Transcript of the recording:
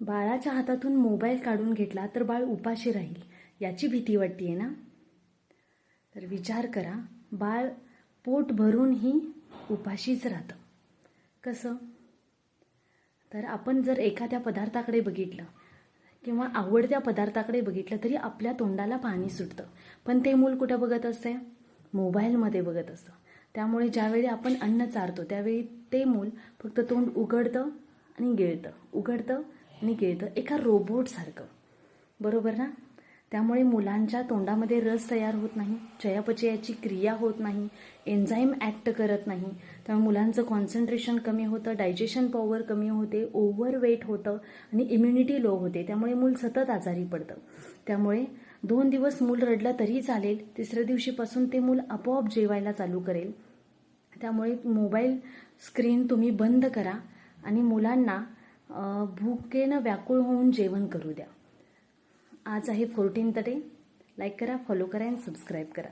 बाळाच्या हातातून मोबाईल काढून घेतला तर बाळ उपाशी राहील याची भीती वाटते ना. तर विचार करा, बाळ पोट भरूनही उपाशीच राहतं. कसं? तर आपण जर एखाद्या पदार्थाकडे बघितलं किंवा आवडत्या पदार्थाकडे बघितलं तरी आपल्या तोंडाला पाणी सुटतं, पण ते मूल कुठं बघत असते? मोबाईलमध्ये बघत असतं. त्यामुळे ज्यावेळी आपण अन्न चारतो त्यावेळी ते मूल फक्त तोंड उघडतं आणि गिळतं, उघडतं आणि गिळतं, एका रोबोटसारखं. बरोबर ना? त्यामुळे मुलांच्या तोंडामध्ये रस तयार होत नाही, चयापचयाची क्रिया होत नाही, एन्झाईम ॲक्ट करत नाही. त्यामुळे मुलांचं कॉन्सन्ट्रेशन कमी होतं, डायजेशन पॉवर कमी होते, ओव्हरवेट होतं आणि इम्युनिटी लो होते. त्यामुळे मूल सतत आजारी पडतं. त्यामुळे 2 दिवस मूल रडलं तरी चालेल, तिसऱ्या दिवशीपासून ते मूल आपोआप जेवायला चालू करेल. त्यामुळे मोबाईल स्क्रीन तुम्ही बंद करा आणि मुलांना भुकेनं व्याकुळ होऊन जेवण करू द्या. आज आहे 14th डे. लाईक करा, फॉलो करा आणि सबस्क्राईब करा.